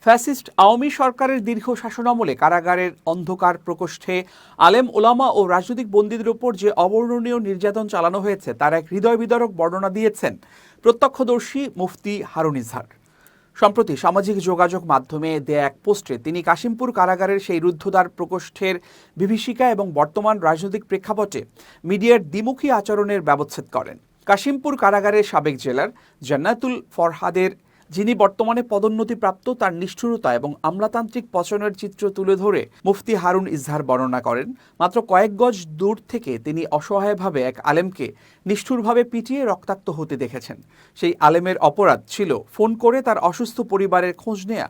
Fascist Awami সরকারের দীর্ঘ শাসনামলে কারাগারের অন্ধকার প্রকোষ্ঠে আলেম ওলামা ও রাজনৈতিক বন্দীদের উপর যে অবর্ণনীয় নির্যাতন চালানো হয়েছে তার এক হৃদয় বিদারক বর্ণনা দিয়েছেন প্রত্যক্ষদর্শী মুফতি হারুন ইজহার। সম্প্রতি সামাজিক যোগাযোগ মাধ্যমে দেয়া এক পোস্টে তিনি কাশিমপুর কারাগারের সেই রুদ্ধদ্বার প্রকোষ্ঠের বিভীষিকা এবং বর্তমান রাজনৈতিক প্রেক্ষাপটে মিডিয়ার দ্বিমুখী আচরণের ব্যবচ্ছেদ করেন। কাশিমপুর কারাগারের সাবেক জেলার জান্নাতুল ফরহাদের, যিনি বর্তমানে পদোন্নতিপ্রাপ্ত, তার নিষ্ঠুরতা এবং আমলাতান্ত্রিক পচনের চিত্র তুলে ধরে মুফতি হারুন ইজহার বর্ণনা করেন, মাত্র কয়েক গজ দূর থেকে তিনি অসহায়ভাবে এক আলেমকে নিষ্ঠুরভাবে পিটিয়ে রক্তাক্ত হতে দেখেছেন। সেই আলেমের অপরাধ ছিল ফোন করে তার অসুস্থ পরিবারের খোঁজ নেয়া।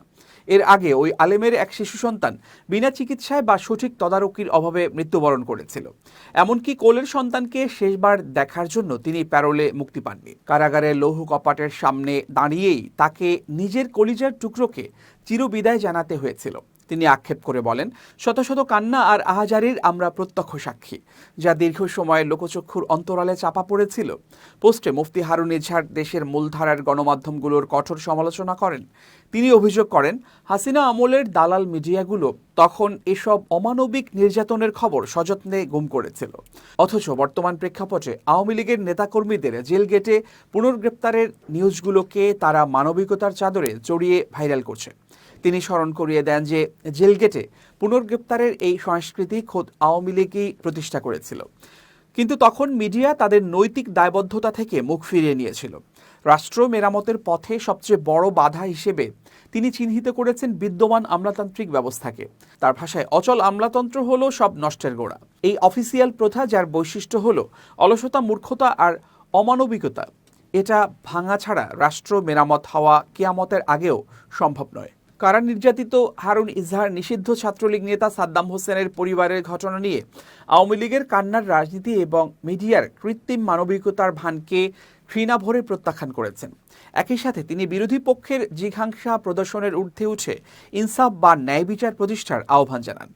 এর আগে ওই আলেমের এক শিশু সন্তান বিনা চিকিৎসায় বা সঠিক তদারকির অভাবে মৃত্যুবরণ করেছিল। এমনকি কোলের সন্তানকে শেষবার দেখার জন্য তিনি প্যারোলে মুক্তি পাননি। কারাগারের লৌহ কপাটের সামনে দাঁড়িয়েই তাকে নিজের কলিজার টুকরোকে চিরবিদায় জানাতে হয়েছিল। তিনি আক্ষেপ করে বলেন, শত শত কান্না আর আহাজারির আমরা প্রত্যক্ষ সাক্ষী, যা দীর্ঘ সময় লোকচক্ষুর অন্তরালে চাপা পড়েছিল। পোস্টে মুফতি হারুন ইজহার দেশের মূলধারার গণমাধ্যমগুলোর কঠোর সমালোচনা করেন। তিনি অভিযোগ করেন, হাসিনা আমলের দালাল মিডিয়াগুলো তখন এসব অমানবিক নির্যাতনের খবর সযত্নে গুম করেছিল, অথচ বর্তমান প্রেক্ষাপটে আওয়ামী লীগের নেতাকর্মীদের জেল গেটে পুনর্গ্রেপ্তারের নিউজগুলোকে তারা মানবিকতার চাদরে জড়িয়ে ভাইরাল করছে। তিনি স্মরণ করিয়ে দেন যে জেলগেটে পুনর্গ্রেপ্তারের এই সংস্কৃতি খোদ আওয়ামী লীগই প্রতিষ্ঠা করেছিল, কিন্তু তখন মিডিয়া তাদের নৈতিক দায়বদ্ধতা থেকে মুখ ফিরিয়ে নিয়েছিল। রাষ্ট্র মেরামতের পথে সবচেয়ে বড় বাধা হিসেবে তিনি চিহ্নিত করেছেন বিদ্যমান আমলাতান্ত্রিক ব্যবস্থাকে। তার ভাষায়, অচল আমলাতন্ত্র হলো সব নষ্টের গোড়া। এই অফিসিয়াল প্রথা, যার বৈশিষ্ট্য হলো অলসতা, মূর্খতা আর অমানবিকতা, এটা ভাঙা ছাড়া রাষ্ট্র মেরামত হওয়া কিয়ামতের আগেও সম্ভব নয়। কারা নির্যাতিত হারুন ইজহার নিষিদ্ধ ছাত্রলীগ নেতা সাদ্দাম হোসেনের পরিবারের ঘটনা নিয়ে আওয়ামী লীগের কান্নার রাজনীতি এবং মিডিয়ার কৃত্রিম মানবিকতার ভানকে ঘৃণা ভরে প্রত্যাখ্যান করেছেন। একই সাথে তিনি বিরোধী পক্ষের জিঘাংসা প্রদর্শনের ঊর্ধ্বে উঠে ইনসাফ বা ন্যায় বিচার প্রতিষ্ঠার আহ্বান জানান।